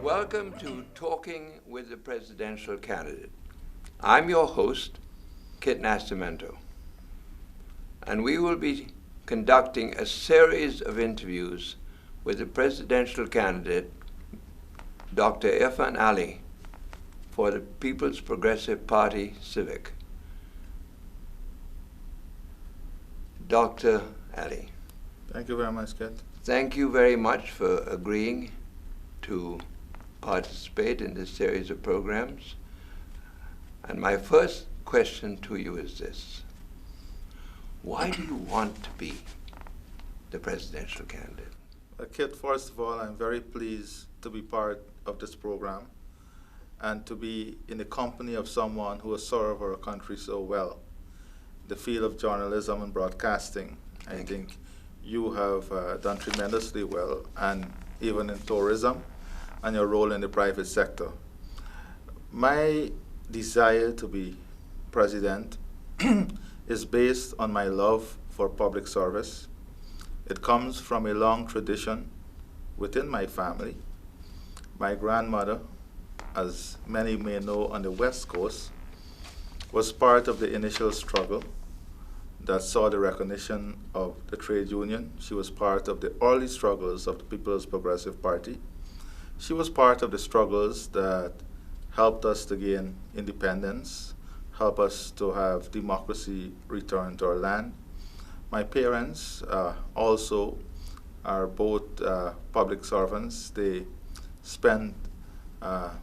Welcome to Talking with the Presidential Candidate. I'm your host, Kit Nascimento, and we will be conducting a series of interviews with the presidential candidate, Dr. Irfaan Ali, for the People's Progressive Party Civic. Dr. Ali. Thank you very much, Kit. Thank you very much for agreeing to participate in this series of programs. And my first question to you is this: why do you want to be the presidential candidate? Kit, first of all, I'm very pleased to be part of this program and to be in the company of someone who has served our country so well. The field of journalism and broadcasting, I think you have done tremendously well, and even in tourism and your role in the private sector. My desire to be president is based on my love for public service. It comes from a long tradition within my family. My grandmother, as many may know on the West Coast, was part of the initial struggle that saw the recognition of the trade union. She was part of the early struggles of the People's Progressive Party. She was part of the struggles that helped us to gain independence, helped us to have democracy return to our land. My parents also are both public servants. They spent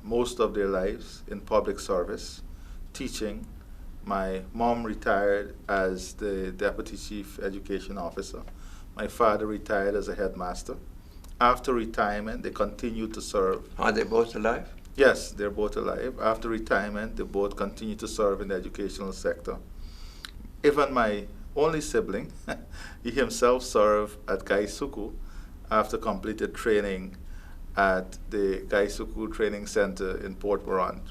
most of their lives in public service, teaching. My mom retired as the Deputy Chief Education Officer. My father retired as a headmaster. After retirement, they continued to serve. Are they both alive? Yes, they're both alive. After retirement, they both continued to serve in the educational sector. Even my only sibling, he himself served at Gaisuku after completed training at the Gaisuku Training Center in Port Morant.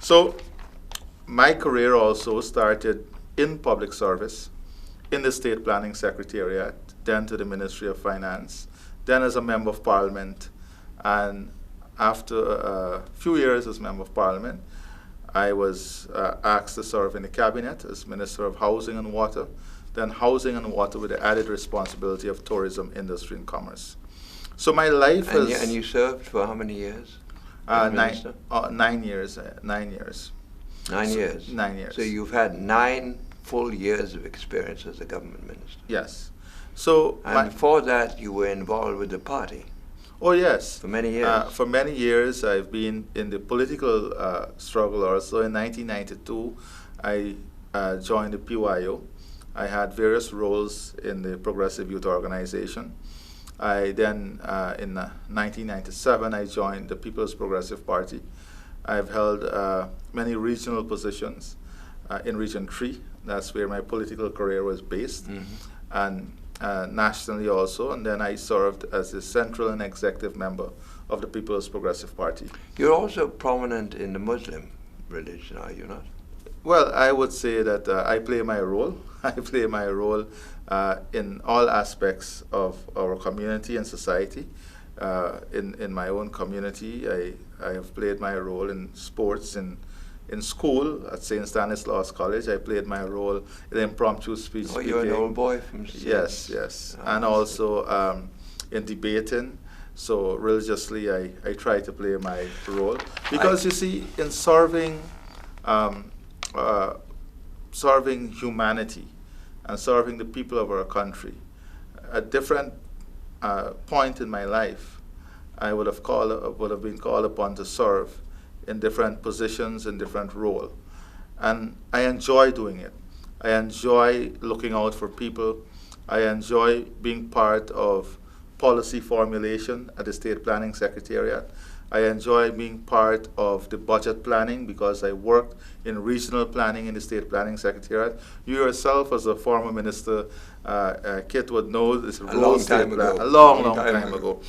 So my career also started in public service, in the State Planning Secretariat, then to the Ministry of Finance, then as a Member of Parliament, and after a few years as Member of Parliament, I was asked to serve in the Cabinet as Minister of Housing and Water, then Housing and Water with the added responsibility of tourism, industry, and commerce. So my life has... And you served for how many years? 9 years. 9 years. 9 years? 9 years. So you've had 9 full years of experience as a government minister? Yes. So and before that, you were involved with the party? Oh, yes. For many years? For many years, I've been in the political struggle also. In 1992, I joined the PYO. I had various roles in the Progressive Youth Organization. I then, in 1997, I joined the People's Progressive Party. I've held many regional positions in Region 3. That's where my political career was based. And nationally also, and then I served as the central and executive member of the People's Progressive Party. You're also prominent in the Muslim religion, are you not? Well, I would say that I play my role. I play my role in all aspects of our community and society. In my own community, I have played my role in sports, in school at St. Stanislaus College. I played my role in impromptu speech speaking. You're an old boy from St. Yes, yes. And also in debating. So religiously, I try to play my role. Because you see, in serving humanity and serving the people of our country, at different point in my life, I would have been called upon to serve in different positions, in different roles. And I enjoy doing it. I enjoy looking out for people. I enjoy being part of policy formulation at the State Planning Secretariat. I enjoy being part of the budget planning because I worked in regional planning in the State Planning Secretariat. You yourself, as a former minister, Kit, would know this a long time ago.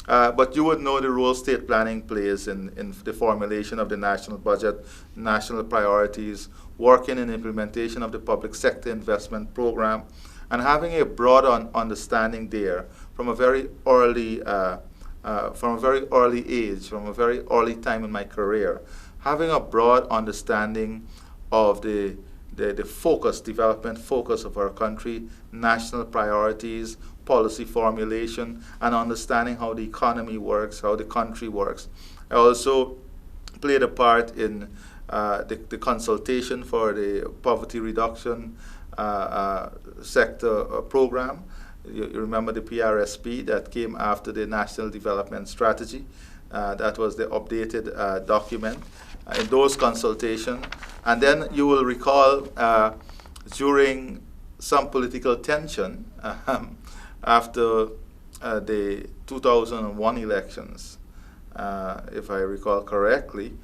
But you would know the role state planning plays in the formulation of the national budget, national priorities, working in implementation of the public sector investment program, and having a broad understanding there from a very early from a very early age, from a very early time in my career, having a broad understanding of the focus, development focus of our country, national priorities, policy formulation, and understanding how the economy works, how the country works. I also played a part in the consultation for the poverty reduction sector program. You remember the PRSP that came after the National Development Strategy. That was the updated document in those consultations. And then you will recall during some political tension after the 2001 elections, if I recall correctly,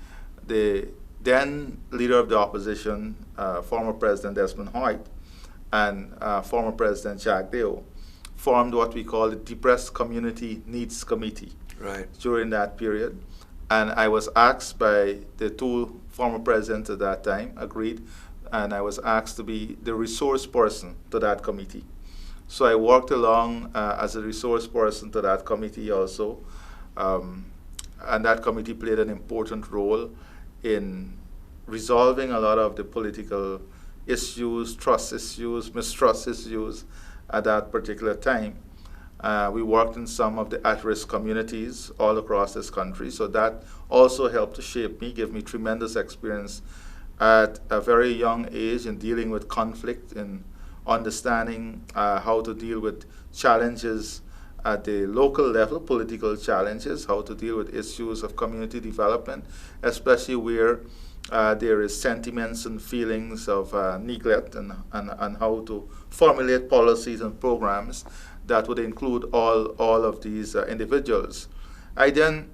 the then leader of the opposition, former President Desmond Hoyt, and former President Jack Dale, formed what we call the Depressed Community Needs Committee during that period. And I was asked by the two former presidents at that time, agreed, and I was asked to be the resource person to that committee. So I worked along as a resource person to that committee also, and that committee played an important role in resolving a lot of the political issues, trust issues, mistrust issues at that particular time. We worked in some of the at-risk communities all across this country, so that also helped to shape me, give me tremendous experience at a very young age in dealing with conflict, in understanding how to deal with challenges at the local level, political challenges, how to deal with issues of community development, especially where there is sentiments and feelings of neglect, and how to formulate policies and programs that would include all of these individuals. I then,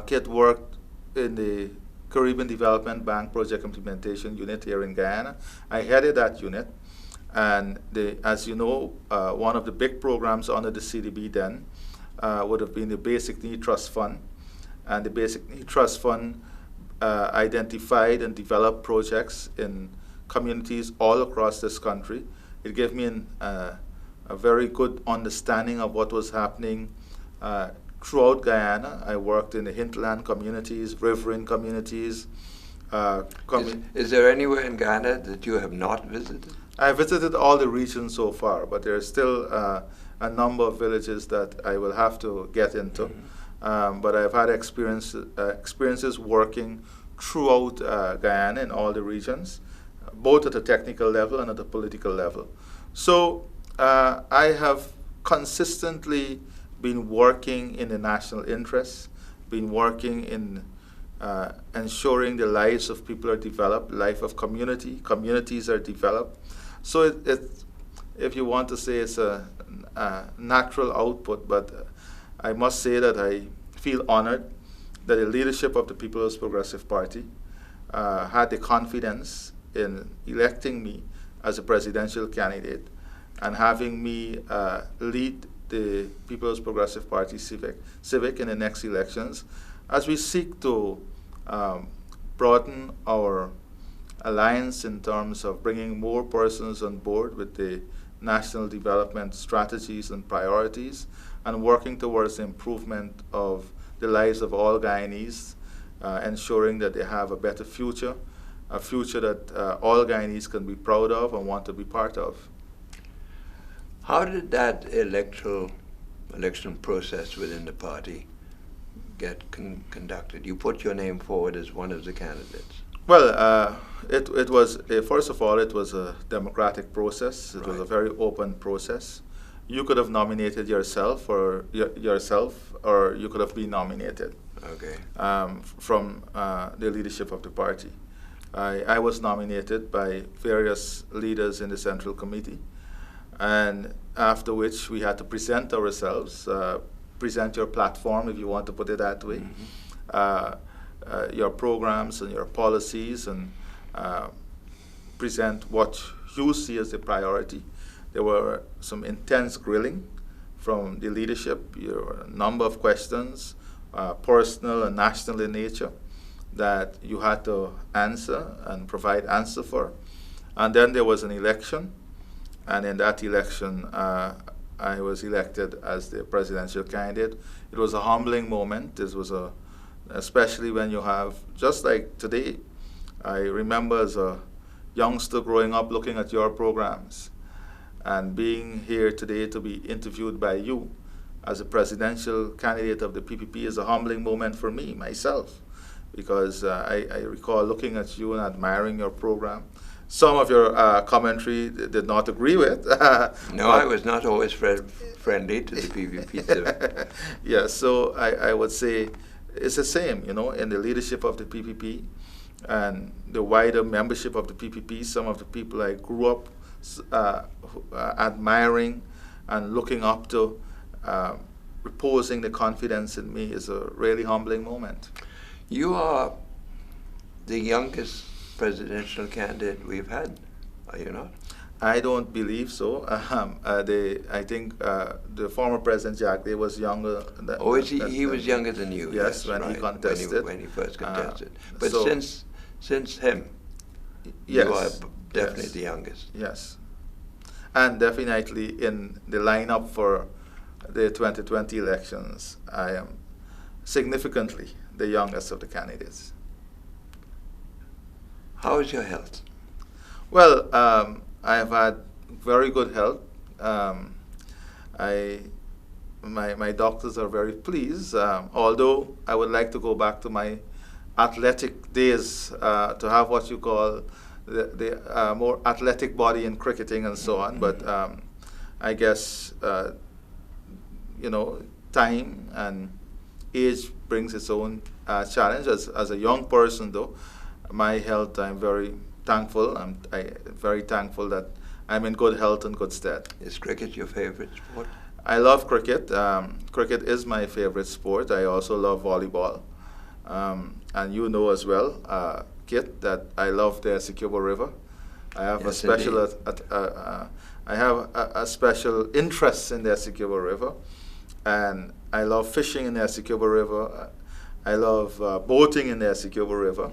Kit, worked in the Caribbean Development Bank Project Implementation Unit here in Guyana. I headed that unit, and as you know, one of the big programs under the CDB then would have been the Basic Need Trust Fund. And the Basic Need Trust Fund identified and developed projects in communities all across this country. It gave me a very good understanding of what was happening throughout Guyana. I worked in the hinterland communities, riverine communities. Is there anywhere in Guyana that you have not visited? I visited all the regions so far, but there are still a number of villages that I will have to get into. But I've had experiences working throughout Guyana in all the regions, both at a technical level and at a political level. So I have consistently been working in the national interest, been working in ensuring the lives of people are developed, life of communities are developed. So if you want to say it's a natural output, but I must say that I feel honored that the leadership of the People's Progressive Party had the confidence in electing me as a presidential candidate and having me lead the People's Progressive Party Civic in the next elections as we seek to broaden our alliance in terms of bringing more persons on board with the national development strategies and priorities, and working towards the improvement of the lives of all Guyanese, ensuring that they have a better future, a future that all Guyanese can be proud of and want to be part of. How did that election process within the party get conducted? You put your name forward as one of the candidates. Well, it was, first of all, it was a democratic process. It was a very open process. You could have nominated yourself, or you could have been nominated from the leadership of the party. I was nominated by various leaders in the Central Committee, and after which we had to present ourselves, present your platform, if you want to put it that way, your programs and your policies, and present what you see as the priority. There were some intense grilling from the leadership, a number of questions, personal and national in nature, that you had to answer and provide answer for. And then there was an election, and in that election, I was elected as the presidential candidate. It was a humbling moment. This was especially when you have, just like today, I remember as a youngster growing up looking at your programs and being here today to be interviewed by you as a presidential candidate of the PPP is a humbling moment for me, myself, because I recall looking at you and admiring your program. Some of your commentary did not agree with. No, I was not always friendly to the PPP. Too. Yeah, so I would say it's the same, in the leadership of the PPP and the wider membership of the PPP. Some of the people I grew up admiring and looking up to, reposing the confidence in me is a really humbling moment. You are the youngest presidential candidate we've had, are you not? I don't believe so. I think the former President Jack Day was younger. He was younger than you. Yes, when right, he contested. When he first contested. But so since him, yes, you are definitely the youngest. Yes. And definitely in the lineup for the 2020 elections, I am significantly the youngest of the candidates. How is your health? Well, I have had very good health. My doctors are very pleased, although I would like to go back to my athletic days to have what you call the more athletic body in cricketing and so on. But I guess, time and age brings its own challenge. As a young person, though, my health, I'm very thankful. I'm very thankful that I'm in good health and good stead. Is cricket your favorite sport? I love cricket. Cricket is my favorite sport. I also love volleyball. And you know as well, Kit, that I love the Essequibo River. I have yes, a special interest in the Essequibo River, and I love fishing in the Essequibo River. I love boating in the Essequibo River.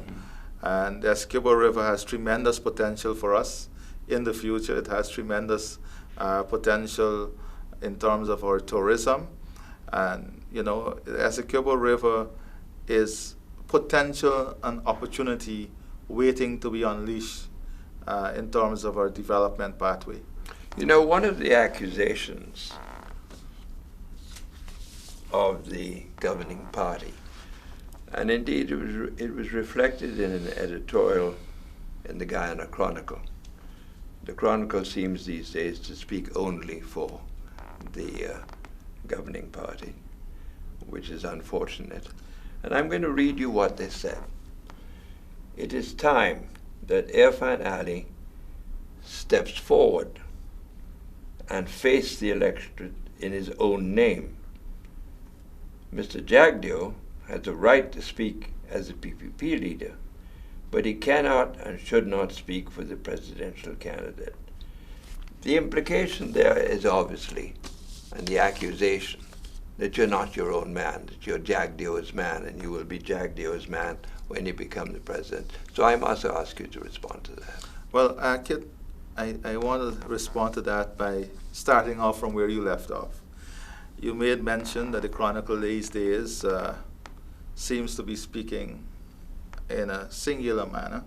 And the Essequibo River has tremendous potential for us in the future. It has tremendous potential in terms of our tourism. And, the Essequibo River is potential and opportunity waiting to be unleashed in terms of our development pathway. One of the accusations of the governing party, and indeed it was reflected in an editorial in the Guyana Chronicle. The Chronicle seems these days to speak only for the governing party, which is unfortunate. And I'm going to read you what they said. It is time that Irfaan Ali steps forward and face the electorate in his own name. Mr. Jagdeo has a right to speak as a PPP leader, but he cannot and should not speak for the presidential candidate. The implication there is obviously, and the accusation, that you're not your own man, that you're Jagdeo's man, and you will be Jagdeo's man when you become the president. So I must ask you to respond to that. Well, Kit, I want to respond to that by starting off from where you left off. You made mention that the Chronicle these days seems to be speaking in a singular manner,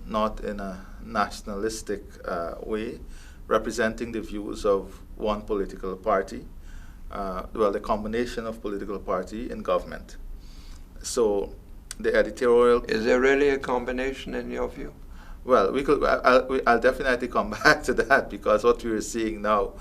not in a nationalistic way, representing the views of one political party, the combination of political party in government. So the editorial... Is there really a combination in your view? Well, I'll definitely come back to that, because what we are seeing now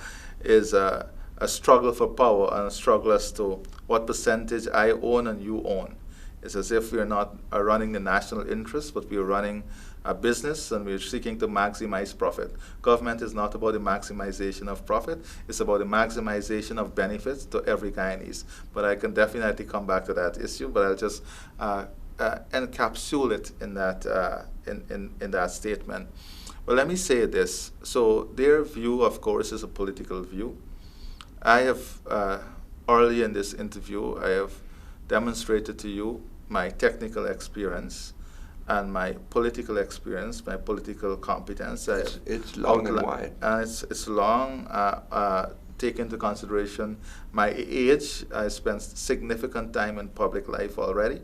is a struggle for power and a struggle as to what percentage I own and you own. It's as if we're not running the national interest, but we're running a business and we're seeking to maximize profit. Government is not about the maximization of profit, it's about the maximization of benefits to every Guyanese. But I can definitely come back to that issue, but I'll just encapsulate it in that, in that statement. Well, let me say this. So their view, of course, is a political view. I have, early in this interview, I have demonstrated to you my technical experience and my political experience, my political competence. It's long and wide. It's long. Take into consideration my age. I spent significant time in public life already.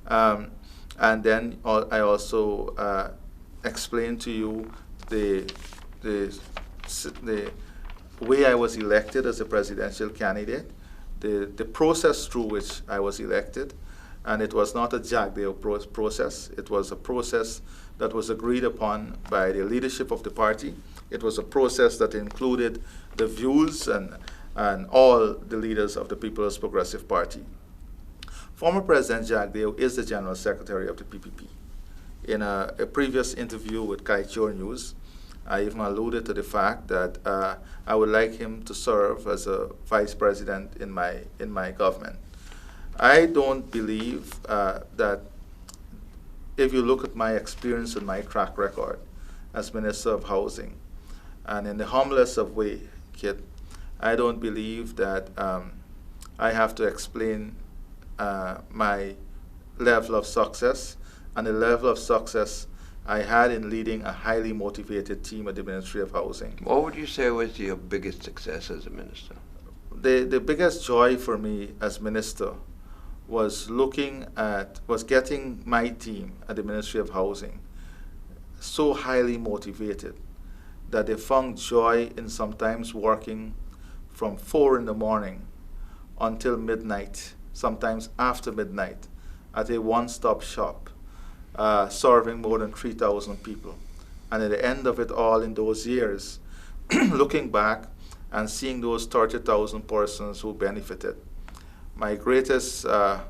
And then I also explained to you the way I was elected as a presidential candidate, the process through which I was elected. And it was not a Jackdale process. It was a process that was agreed upon by the leadership of the party. It was a process that included the views and all the leaders of the People's Progressive Party. Former President Jackdale is the General Secretary of the PPP. In a previous interview with Kaichur News, I even alluded to the fact that I would like him to serve as a vice president in my government. I don't believe that if you look at my experience and my track record as Minister of Housing, and in the humblest of way, Kit, I don't believe that I have to explain my level of success and the level of success I had in leading a highly motivated team at the Ministry of Housing. What would you say was your biggest success as a minister? The biggest joy for me as minister was getting my team at the Ministry of Housing so highly motivated that they found joy in sometimes working from 4 in the morning until midnight, sometimes after midnight, at a one-stop shop, serving more than 3,000 people. And at the end of it all in those years, looking back and seeing those 30,000 persons who benefited, my greatest heart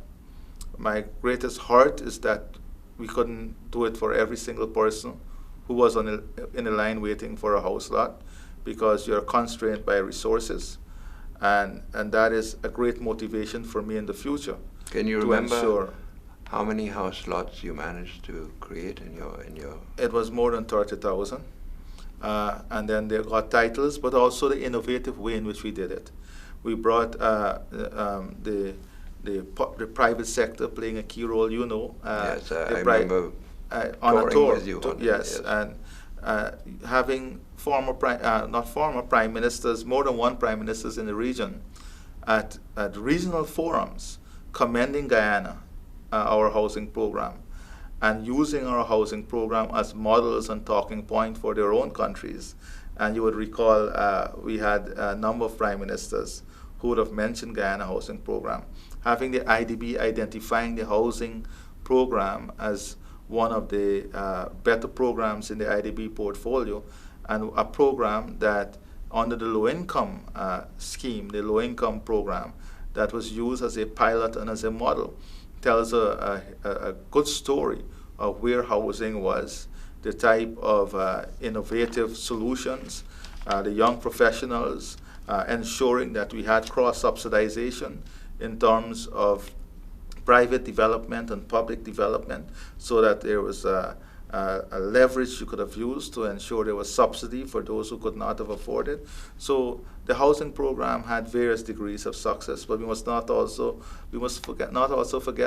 is that we couldn't do it for every single person who was in the line waiting for a house lot, because you're constrained by resources, and that is a great motivation for me in the future. Can you remember how many house lots you managed to create in your? It was more than 30,000, and then they got titles, but also the innovative way in which we did it. We brought the private sector playing a key role. Yes, I remember on a tour. With you yes, and having not former prime ministers, more than one prime ministers in the region, at regional forums, commending Guyana, our housing program, and using our housing program as models and talking point for their own countries. And you would recall we had a number of prime ministers who would have mentioned Guyana housing program. Having the IDB identifying the housing program as one of the better programs in the IDB portfolio, and a program that under the low-income scheme, the low-income program, that was used as a pilot and as a model, tells a good story of where housing was, the type of innovative solutions, the young professionals, ensuring that we had cross-subsidization in terms of private development and public development, so that there was a leverage you could have used to ensure there was subsidy for those who could not have afforded. So the housing program had various degrees of success, but we must not also forget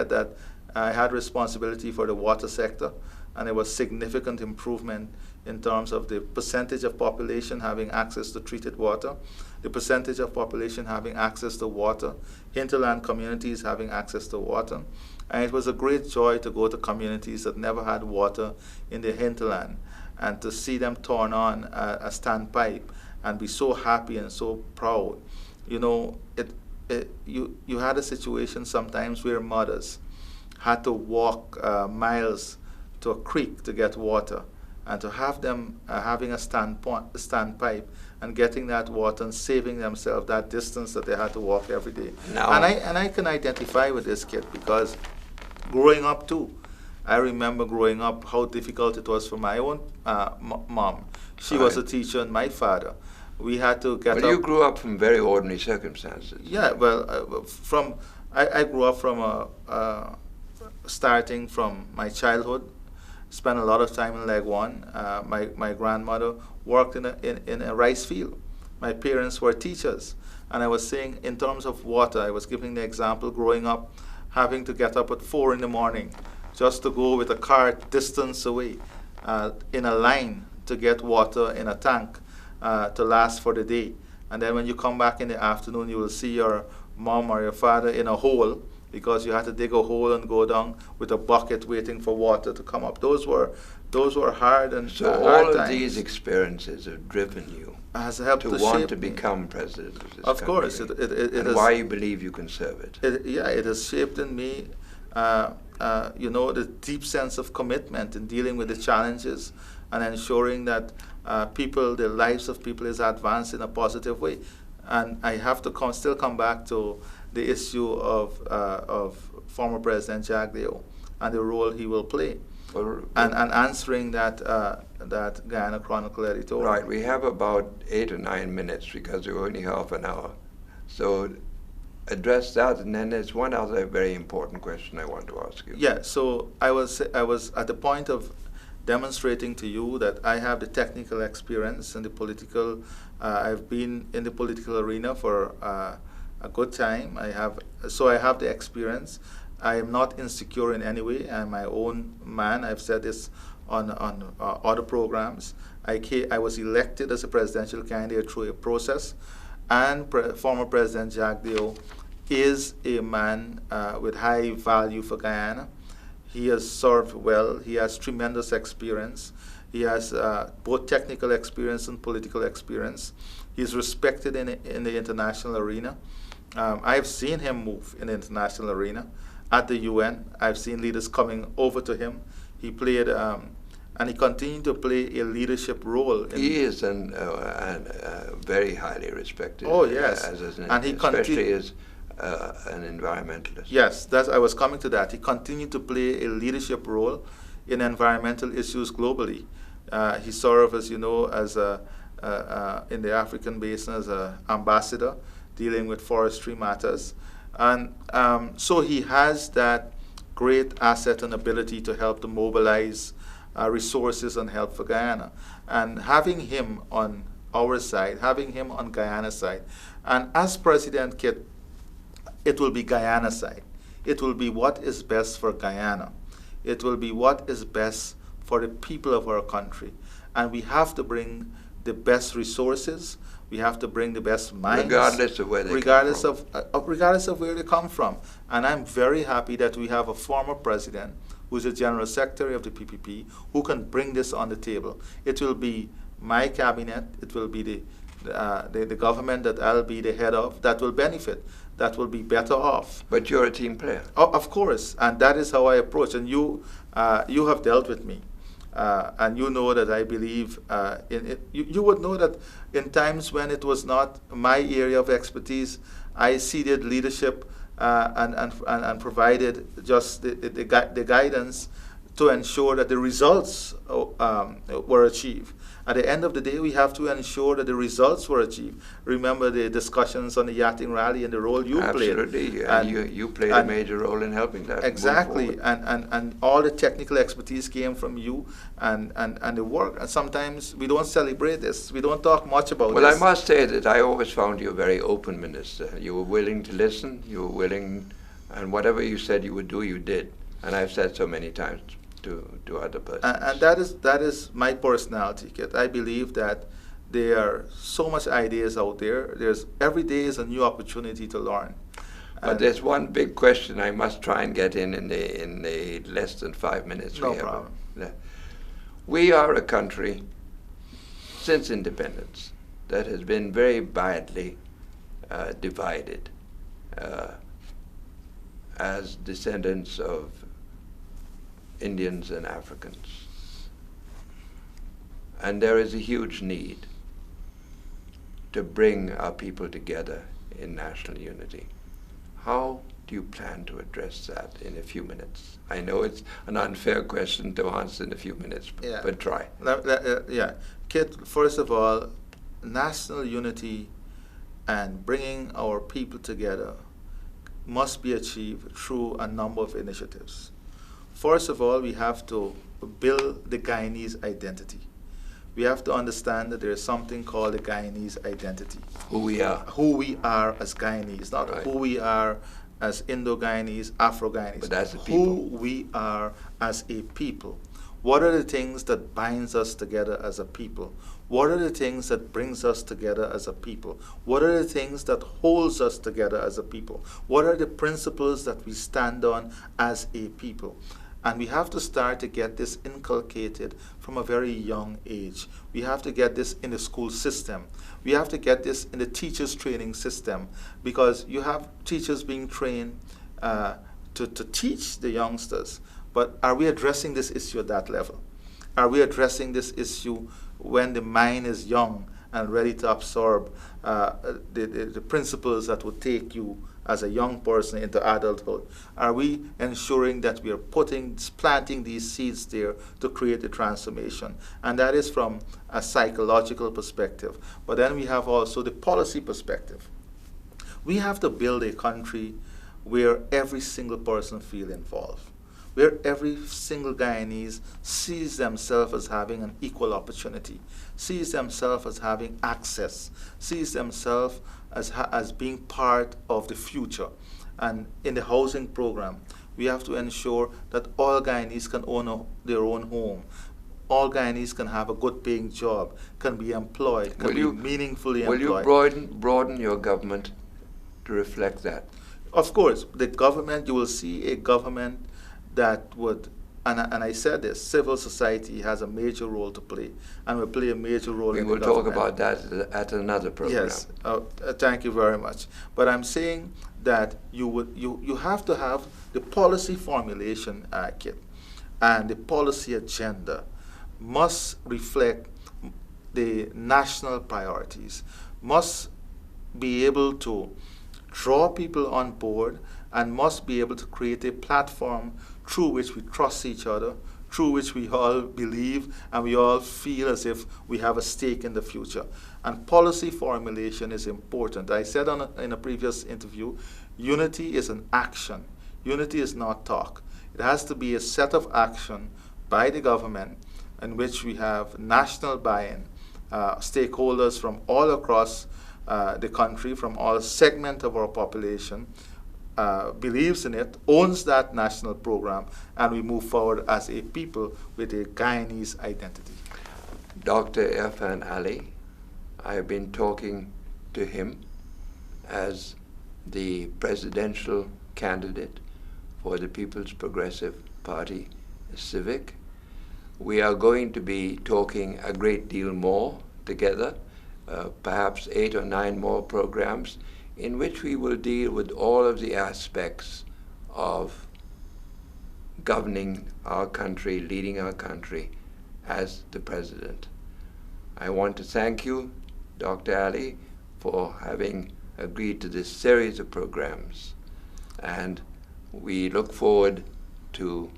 that I had responsibility for the water sector, and there was significant improvement in terms of the percentage of population having access to treated water, the percentage of population having access to water, hinterland communities having access to water. And it was a great joy to go to communities that never had water in their hinterland and to see them turn on a standpipe and be so happy and so proud. You had a situation sometimes where mothers had to walk miles to a creek to get water, and to have them having a standpipe and getting that water and saving themselves that distance that they had to walk every day. No. And I can identify with this kid, because growing up too, I remember growing up how difficult it was for my own mom. She was a teacher, and my father. We had to get up. But you grew up from very ordinary circumstances. Yeah, well, I grew up from starting from my childhood. Spent a lot of time in Leg 1. My grandmother worked in a rice field. My parents were teachers. And I was saying, in terms of water, I was giving the example growing up, having to get up at 4 in the morning just to go with a cart distance away in a line to get water in a tank to last for the day. And then when you come back in the afternoon, you will see your mom or your father in a hole because you had to dig a hole and go down with a bucket waiting for water to come up. Those were hard and so hard all of times. these experiences have driven you Has helped to to want shape to me. become president of this Of country. course, it and has, why you believe you can serve it. it has shaped in me, the deep sense of commitment in dealing with the challenges and ensuring that the lives of people is advanced in a positive way. And I have to still come back to the issue of former President Jagdeo and the role he will play, and answering that Guyana Chronicle editorial. Right, we have about 8 or 9 minutes because we're only half an hour. So address that, and then there's one other very important question I want to ask you. Yeah, so I was at the point of demonstrating to you that I have the technical experience and the political. I've been in the political arena for a good time. I have the experience. I am not insecure in any way. I'm my own man. I've said this on other programs. I was elected as a presidential candidate through a process, and former President Jagdeo is a man with high value for Guyana. He has served well. He has tremendous experience. He has both technical experience and political experience. He's respected in the international arena. I've seen him move in the international arena. At the UN, I've seen leaders coming over to him. He played, and he continued to play a leadership role. He is very highly respected. Oh, yes. Especially as an environmentalist. Yes, I was coming to that. He continued to play a leadership role in environmental issues globally. He served, as you know, as in the African basin as an ambassador dealing with forestry matters. And so he has that great asset and ability to help to mobilize resources and help for Guyana. And having him on our side, having him on Guyana's side, and as President Kit, it will be Guyana side. It will be what is best for Guyana. It will be what is best for the people of our country. And we have to bring the best resources. We have to bring the best minds. Regardless of where they regardless of where they come from. And I'm very happy that we have a former president who's a general secretary of the PPP who can bring this on the table. It will be my cabinet. It will be the government that I'll be the head of that will benefit, that will be better off. But you're a team player. Oh, of course, and that is how I approach. And you have dealt with me, and you know that I believe in it. You would know that in times when it was not my area of expertise, I ceded leadership and provided just the guidance to ensure that the results were achieved. At the end of the day, we have to ensure that the results were achieved. Remember the discussions on the yachting rally and the role you played. Absolutely, and you played a major role in helping that. Exactly, and all the technical expertise came from you and the work. And sometimes we don't celebrate this. We don't talk much about this. Well, I must say that I always found you a very open minister. You were willing to listen. You were willing, and whatever you said you would do, you did. And I've said so many times to other persons. And that is my personality, Kit. I believe that there are so much ideas out there. Every day is a new opportunity to learn. But there's one big question I must try and get in the less than 5 minutes we have. No problem. We are a country, since independence, that has been very badly divided as descendants of Indians and Africans. And there is a huge need to bring our people together in national unity. How do you plan to address that in a few minutes? I know it's an unfair question to answer in a few minutes, but try. Kit, first of all, national unity and bringing our people together must be achieved through a number of initiatives. First of all, we have to build the Guyanese identity. We have to understand that there is something called the Guyanese identity. Who we are. Who we are as Guyanese, not who we are as Indo-Guyanese, Afro-Guyanese. But as a who people. we are as a people. What are the things that binds us together as a people? What are the things that brings us together as a people? What are the things that holds us together as a people? What are the principles that we stand on as a people? And we have to start to get this inculcated from a very young age. We have to get this in the school system. We have to get this in the teachers' training system, because you have teachers being trained to teach the youngsters. But are we addressing this issue at that level? Are we addressing this issue when the mind is young and ready to absorb the principles that would take you as a young person into adulthood? Are we ensuring that we are planting these seeds there to create a transformation? And that is from a psychological perspective. But then we have also the policy perspective. We have to build a country where every single person feels involved, where every single Guyanese sees themselves as having an equal opportunity, sees themselves as having access, sees themselves as being part of the future. And in the housing program, we have to ensure that all Guyanese can own their own home. All Guyanese can have a good paying job, can be employed, can be meaningfully employed. Will you broaden your government to reflect that? Of course, the government, you will see a government that would, and I said this, civil society has a major role to play, and will play a major role in the government. We will talk about that at another program. Yes, thank you very much. But I'm saying that you have to have the policy formulation, Kit, and the policy agenda must reflect the national priorities, must be able to draw people on board, and must be able to create a platform through which we trust each other, through which we all believe and we all feel as if we have a stake in the future. And policy formulation is important. I said in a previous interview, unity is an action. Unity is not talk. It has to be a set of action by the government in which we have national buy-in, stakeholders from all across the country, from all segments of our population, believes in it, owns that national program, and we move forward as a people with a Guyanese identity. Dr. Irfaan Ali, I have been talking to him as the presidential candidate for the People's Progressive Party Civic. We are going to be talking a great deal more together, perhaps 8 or 9 more programs, in which we will deal with all of the aspects of governing our country, leading our country as the president. I want to thank you, Dr. Ali, for having agreed to this series of programs, and we look forward to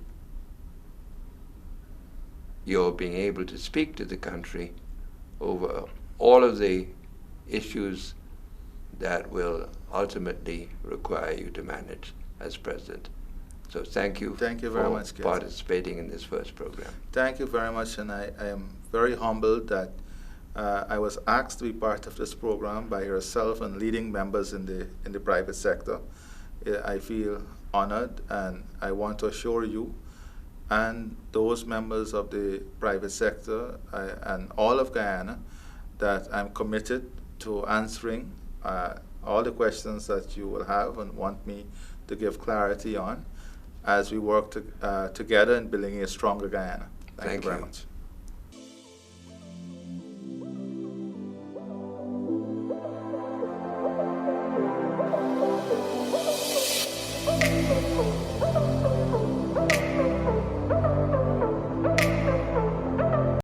your being able to speak to the country over all of the issues that will ultimately require you to manage as president. So thank you very much, for participating in this first program. Thank you very much, and I am very humbled that I was asked to be part of this program by yourself and leading members in the private sector. I feel honored, and I want to assure you and those members of the private sector and all of Guyana that I'm committed to answering all the questions that you will have and want me to give clarity on as we work together in building a stronger Guyana. Thank you very much.